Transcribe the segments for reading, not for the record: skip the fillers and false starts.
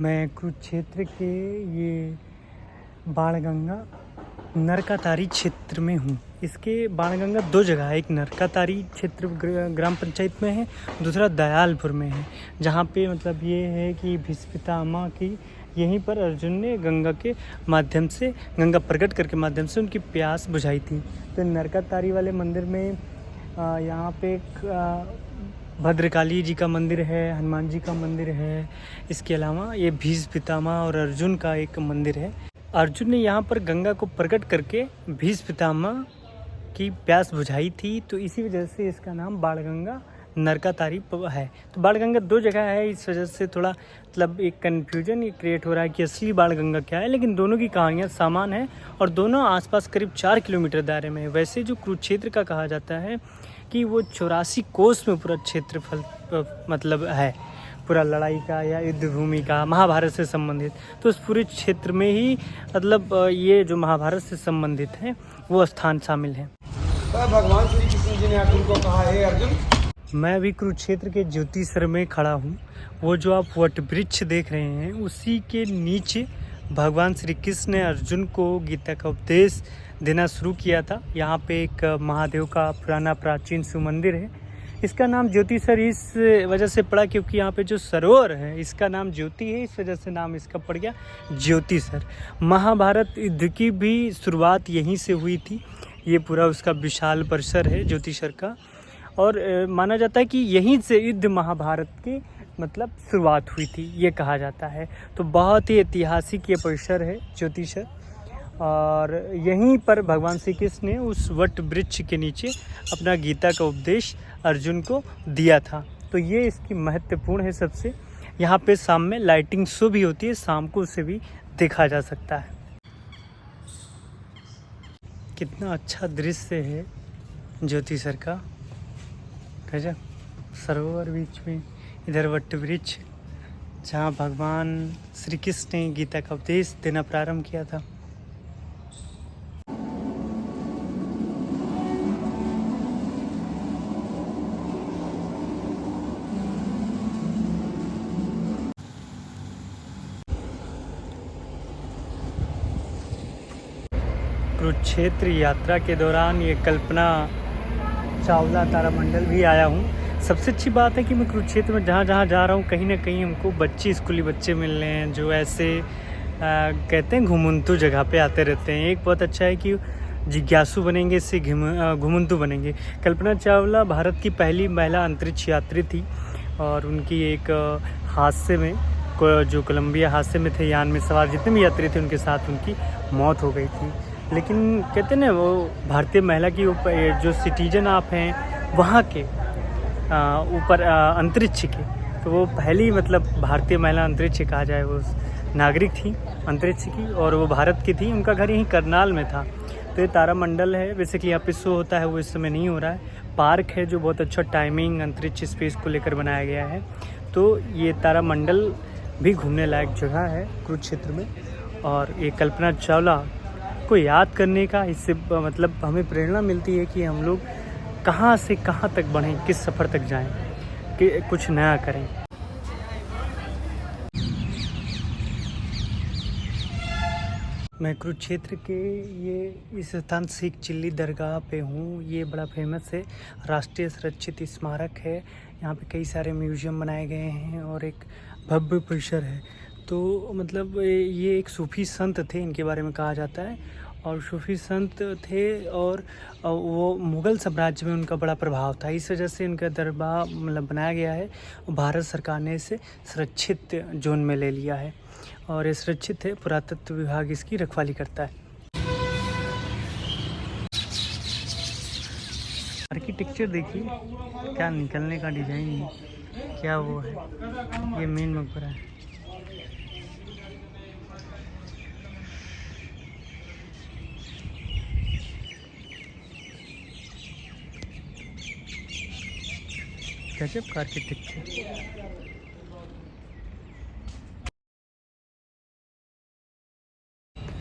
मैं कुरुक्षेत्र के ये बाणगंगा नरकातारी क्षेत्र में हूँ। इसके बाणगंगा दो जगह है, एक नरकातारी क्षेत्र ग्राम पंचायत में है, दूसरा दयालपुर में है। जहाँ पे मतलब ये है कि भीष्म पितामह की यहीं पर अर्जुन ने गंगा के माध्यम से, गंगा प्रकट करके माध्यम से उनकी प्यास बुझाई थी। तो नरकातारी वाले मंदिर में यहाँ पे एक भद्रकाली जी का मंदिर है, हनुमान जी का मंदिर है। इसके अलावा ये भीष्म पितामह और अर्जुन का एक मंदिर है। अर्जुन ने यहाँ पर गंगा को प्रकट करके भीष्म पितामह की प्यास बुझाई थी, तो इसी वजह से इसका नाम बाणगंगा नरकातारी है। तो बाणगंगा दो जगह है, इस वजह से थोड़ा मतलब एक कन्फ्यूजन ये क्रिएट हो रहा है कि असली बाणगंगा क्या है, लेकिन दोनों की कहानियाँ समान है और दोनों आसपास करीब 4 किलोमीटर दायरे में है। वैसे जो कुरुक्षेत्र का कहा जाता है कि वो 84 कोस में पूरा क्षेत्रफल मतलब है, पूरा लड़ाई का या युद्ध भूमि का, महाभारत से संबंधित। तो उस पूरे क्षेत्र में ही मतलब ये जो महाभारत से संबंधित है वो स्थान शामिल है। भगवान श्री कृष्ण जी ने अर्जुन को कहा है अर्जुन। मैं अभी कुरुक्षेत्र के ज्योतिसर में खड़ा हूँ। वो जो आप वट वृक्ष देख रहे हैं उसी के नीचे भगवान श्री कृष्ण ने अर्जुन को गीता का उपदेश देना शुरू किया था। यहाँ पे एक महादेव का पुराना प्राचीन सुमंदिर है। इसका नाम ज्योतिसर इस वजह से पड़ा क्योंकि यहाँ पे जो सरोवर है इसका नाम ज्योति है, इस वजह से नाम इसका पड़ गया ज्योतिसर। महाभारत युद्ध की भी शुरुआत यहीं से हुई थी। ये पूरा उसका विशाल परिसर है ज्योतिसर का, और माना जाता है कि यहीं से युद्ध महाभारत की मतलब शुरुआत हुई थी, ये कहा जाता है। तो बहुत ही ऐतिहासिक ये परिसर है ज्योतिसर, और यहीं पर भगवान श्री कृष्ण ने उस वट वृक्ष के नीचे अपना गीता का उपदेश अर्जुन को दिया था। तो ये इसकी महत्वपूर्ण है सबसे। यहाँ पे शाम में लाइटिंग शो भी होती है, शाम को उसे भी देखा जा सकता है। कितना अच्छा दृश्य है ज्योतिसर का, गजब। सरोवर बीच में, इधर वट वृक्ष जहाँ भगवान श्री कृष्ण ने गीता का उपदेश देना प्रारंभ किया था। कुरुक्षेत्र यात्रा के दौरान ये कल्पना चावला तारामंडल भी आया हूँ। सबसे अच्छी बात है कि मैं कुरुक्षेत्र में जहाँ जहाँ जा रहा हूँ कहीं ना कहीं हमको बच्चे, स्कूली बच्चे मिल रहे हैं जो ऐसे कहते हैं घुमंतु जगह पे आते रहते हैं। एक बहुत अच्छा है कि जिज्ञासु बनेंगे, इससे घुमंतु बनेंगे। कल्पना चावला भारत की पहली महिला अंतरिक्ष यात्री थी, और उनकी एक हादसे में जो कोलंबिया हादसे में थे, यान में सवार जितने भी यात्री थे उनके साथ उनकी मौत हो गई थी। लेकिन कहते हैं ना वो भारतीय महिला की जो सिटीजन आप हैं वहाँ के ऊपर अंतरिक्ष के, तो वो पहली मतलब भारतीय महिला अंतरिक्ष कहा जाए वो नागरिक थी अंतरिक्ष की, और वो भारत की थी। उनका घर यहीं करनाल में था। तो ये तारामंडल है, बेसिकली यहाँ पे शो होता है, वो इस समय नहीं हो रहा है। पार्क है जो बहुत अच्छा टाइमिंग अंतरिक्ष स्पेस को लेकर बनाया गया है। तो ये तारामंडल भी घूमने लायक जगह है कुरुक्षेत्र में। और ये कल्पना चावला को याद करने का इससे मतलब हमें प्रेरणा मिलती है कि हम लोग कहाँ से कहाँ तक बढ़ें, किस सफ़र तक जाएं, कि कुछ नया करें। मैं कुरुक्षेत्र के ये इस स्थान सिख चिल्ली दरगाह पे हूँ। ये बड़ा फेमस है, राष्ट्रीय सुरक्षित स्मारक है। यहाँ पे कई सारे म्यूजियम बनाए गए हैं और एक भव्य परिसर है। तो मतलब ये एक सूफी संत थे, इनके बारे में कहा जाता है। और सूफी संत थे और वो मुग़ल साम्राज्य में उनका बड़ा प्रभाव था, इस वजह से इनका दरबार मतलब बनाया गया है। भारत सरकार ने इसे सुरक्षित जोन में ले लिया है और ये सुरक्षित है, पुरातत्व विभाग इसकी रखवाली करता है। आर्किटेक्चर देखिए, क्या निकलने का डिज़ाइन है, क्या वो है। ये मेन मकबरा है। गजब का आर्किटेक्चर।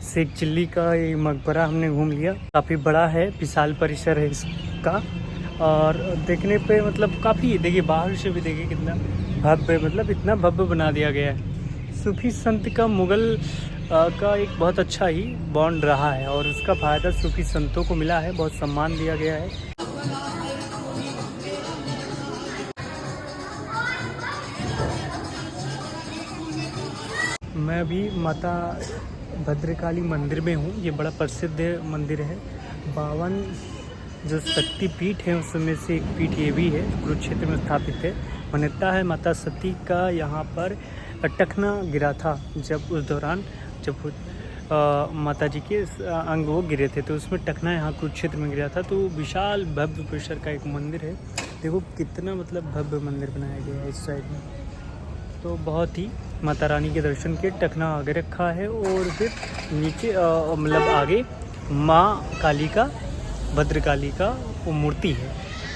शेख चिल्ली का ये मकबरा हमने घूम लिया। काफ़ी बड़ा है, विशाल परिसर है इसका, और देखने पे मतलब काफ़ी, देखिए बाहर से भी देखिए कितना भव्य, मतलब इतना भव्य बना दिया गया है। सूफी संत का मुग़ल का एक बहुत अच्छा ही बॉन्ड रहा है और उसका फ़ायदा सूफी संतों को मिला है, बहुत सम्मान दिया गया है। मैं अभी माता भद्रकाली मंदिर में हूँ। ये बड़ा प्रसिद्ध मंदिर है। 52 जो शक्ति पीठ है उसमें से एक पीठ ये भी है, कुरुक्षेत्र में स्थापित है। मान्यता है माता सती का यहाँ पर टखना गिरा था, जब उस दौरान जब माता जी के अंग वो गिरे थे तो उसमें टखना यहाँ कुरुक्षेत्र में गिरा था। तो विशाल भव्य परिसर का एक मंदिर है। देखो कितना मतलब भव्य मंदिर बनाया गया है इस साइड में। तो बहुत ही माता रानी के दर्शन के टखना आगे रखा है और फिर नीचे मतलब आगे माँ काली का, भद्रकाली का वो मूर्ति है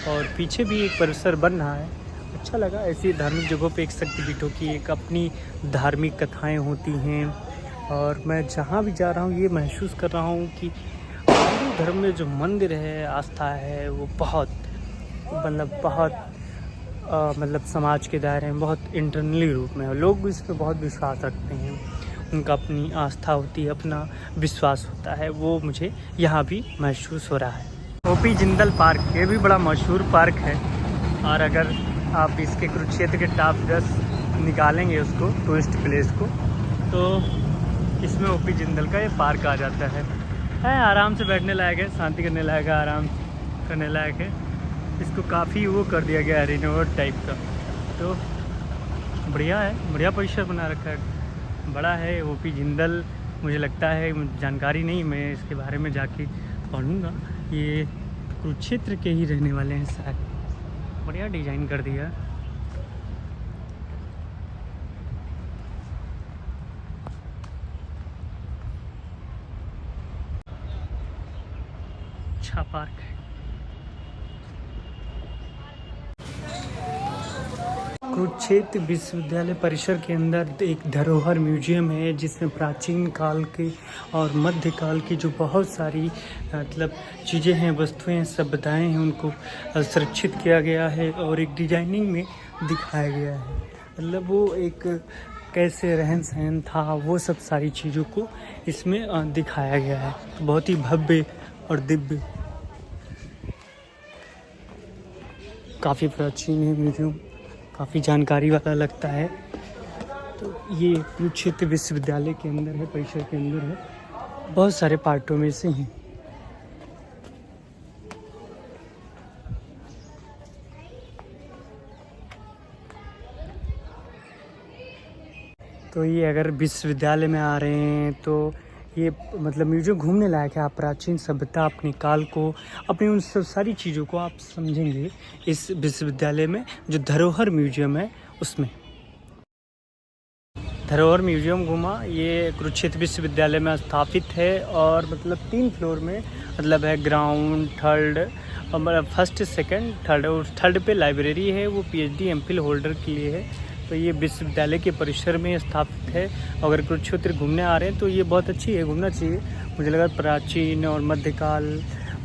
और पीछे भी एक परिसर बन रहा है। अच्छा लगा। ऐसी धार्मिक जगहों पे एक शक्तिपीठों की एक अपनी धार्मिक कथाएं होती हैं और मैं जहाँ भी जा रहा हूँ ये महसूस कर रहा हूँ कि हिंदू धर्म में जो मंदिर है, आस्था है, वो बहुत मतलब समाज के दायरे में बहुत इंटरनली रूप में लोग इस पर बहुत विश्वास रखते हैं। उनका अपनी आस्था होती है, अपना विश्वास होता है, वो मुझे यहाँ भी महसूस हो रहा है। ओपी जिंदल पार्क, ये भी बड़ा मशहूर पार्क है और अगर आप इसके कुरुक्षेत्र के टॉप 10 निकालेंगे उसको टूरिस्ट प्लेस को तो इसमें ओपी जिंदल का ये पार्क आ जाता है। आराम से बैठने लायक है, शांति करने लायक है, आराम करने लायक है। इसको काफ़ी वो कर दिया गया है, रिनोवेट टाइप का। तो बढ़िया है, बढ़िया परिसर बना रखा है, बड़ा है। ओपी जिंदल मुझे लगता है, जानकारी नहीं, मैं इसके बारे में जाके पढ़ूँगा। ये कुरुक्षेत्र के ही रहने वाले हैं शायद। बढ़िया डिज़ाइन कर दिया। अच्छा पार्क है। कुरुक्षेत्र विश्वविद्यालय परिसर के अंदर एक धरोहर म्यूजियम है जिसमें प्राचीन काल के और मध्यकाल की जो बहुत सारी मतलब चीज़ें हैं, वस्तुएं, सभ्यताएं हैं, उनको संरक्षित किया गया है और एक डिजाइनिंग में दिखाया गया है। मतलब वो एक कैसे रहन सहन था, वो सब सारी चीज़ों को इसमें दिखाया गया है। बहुत ही भव्य और दिव्य, काफ़ी प्राचीन है म्यूजियम, काफ़ी जानकारी वाला लगता है। तो ये कुरुक्षेत्र विश्वविद्यालय के अंदर है, परिसर के अंदर है, बहुत सारे पार्टों में से हैं। तो ये अगर विश्वविद्यालय में आ रहे हैं तो ये मतलब म्यूजियम घूमने लायक है। आप प्राचीन सभ्यता, अपने काल को, अपनी उन सब सारी चीज़ों को आप समझेंगे इस विश्वविद्यालय में। जो धरोहर म्यूजियम है उसमें धरोहर म्यूजियम घूमा। ये कुरुक्षेत्र विश्वविद्यालय में स्थापित है और मतलब 3 फ्लोर में मतलब है, ग्राउंड, थर्ड और मतलब फर्स्ट, सेकंड, थर्ड, और थर्ड पे लाइब्रेरी है, वो PhD MPhil होल्डर के लिए है। तो ये विश्वविद्यालय के परिसर में स्थापित है। अगर कुरुक्षेत्र घूमने आ रहे हैं तो ये बहुत अच्छी है, घूमना चाहिए। मुझे लगा प्राचीन और मध्यकाल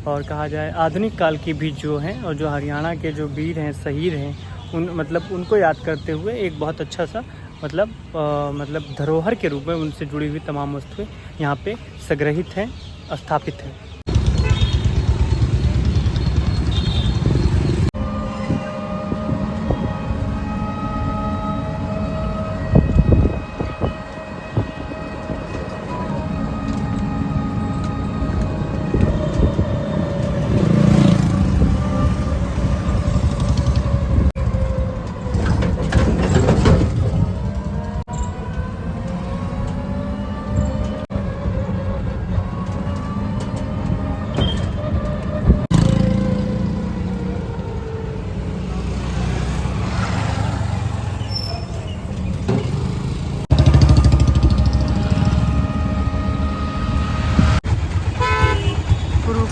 और कहा जाए आधुनिक काल की भी जो हैं और जो हरियाणा के जो वीर हैं, शहीद हैं, उन मतलब उनको याद करते हुए एक बहुत अच्छा सा मतलब धरोहर के रूप में उनसे जुड़ी हुई तमाम वस्तुएं यहाँ पे संग्रहित हैं, स्थापित हैं।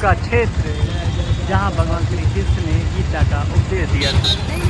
का क्षेत्र जहाँ भगवान श्री कृष्ण ने गीता का उपदेश दिया था।